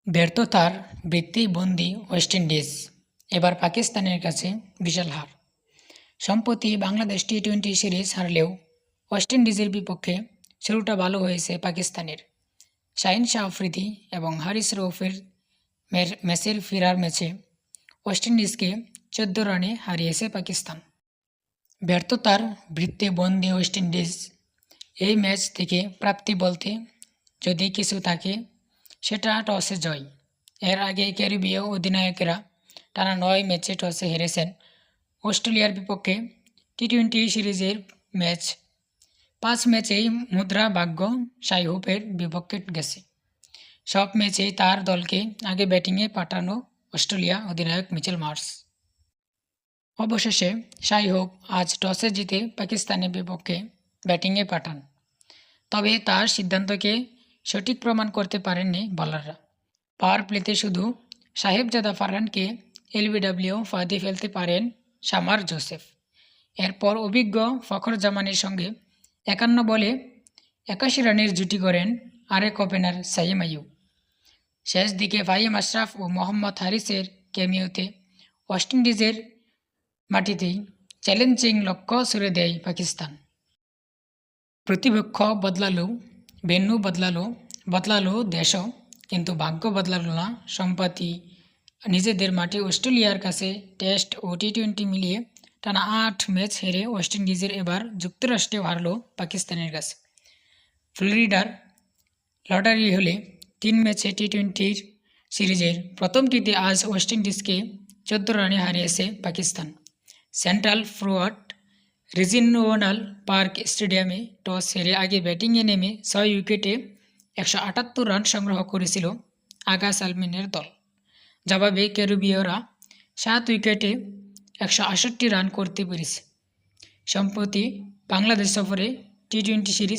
ব্যর্থতার বৃত্তেই বন্দী West Indies, এবার পাকিস্তানের কাছে বিশাল হার। সম্প্রতি বাংলাদেশ টি-20 সিরিজ হারলেও ওয়েস্ট ইন্ডিজের বিপক্ষে শুরুটা ভালো হয়েছে পাকিস্তানের। শাহিন শাহ আফ্রিদি এবং হারিস রৌফের ম্যাচের ফেরার ম্যাচে ওয়েস্ট ইন্ডিজকে 14 রানে হারিয়েছে পাকিস্তান। ব্যর্থতার বৃত্তে বন্দী ওয়েস্ট ইন্ডিজ, এই ম্যাচ থেকে প্রাপ্তি বলতে যদি কিছু থাকে সেটা টসে জয়। এর আগে ক্যারিবীয় অধিনায়কেরা টানা 9 ম্যাচে টসে হেরেছেন অস্ট্রেলিয়ার বিপক্ষে। টি-20 সিরিজের ম্যাচ 5 ম্যাচেই মুদ্রা ভাগ্য শাই হোপের বিপক্ষে গেছে। সব ম্যাচেই তার দলকে আগে ব্যাটিংয়ে পাঠানো অস্ট্রেলিয়া অধিনায়ক মিচেল মার্শ। অবশেষে শাই হোপ আজ টসে জিতে পাকিস্তানের বিপক্ষে ব্যাটিংয়ে পাঠান। তবে তার সিদ্ধান্তকে সঠিক প্রমাণ করতে পারেননি বোলাররা। পাওয়ার প্লেতে শুধু সাহেবজাদা ফারহানকে এলবিডব্লিউ ফাঁদে ফেলতে পারেন শামার জোসেফ। এরপর অভিজ্ঞ ফখর জামানের সঙ্গে 51 বলে 81 রানের জুটি করেন আরেক ওপেনার সাইম আইয়ুব। শেষ দিকে ফাহিম আশরাফ ও মোহাম্মদ হারিসের ক্যামিওতে ওয়েস্ট ইন্ডিজের মাটিতেই চ্যালেঞ্জিং লক্ষ্য ছুড়ে দেয় পাকিস্তান। প্রতিপক্ষ বদলালো, ভেন্যু বদলালো দেশও, কিন্তু ভাগ্য বদলালো না। সম্প্রতি নিজেদের মাঠে অস্ট্রেলিয়ার কাছে টেস্ট ও টি-20 মিলিয়ে টানা 8 ম্যাচ হেরে ওয়েস্ট ইন্ডিজের এবার যুক্তরাষ্ট্রেও হারল পাকিস্তানের কাছে। ফ্লোরিডার লটারি হলে 3 ম্যাচে টি-20 সিরিজের প্রথমটিতে আজ ওয়েস্ট ইন্ডিজকে 14 রানে হারিয়েছে Pakistan. Central forward regional park স্টেডিয়ামে টস হেরে আগে ব্যাটিংয়ে নেমে 6 উইকেটে 178 রান সংগ্রহ করেছিল আগা সালমিনের দল। জবাবে ক্যারিবীয়রা 7 উইকেটে 168 রান করতে পেরেছে। সম্প্রতি বাংলাদেশ সফরে টি-20 সিরিজ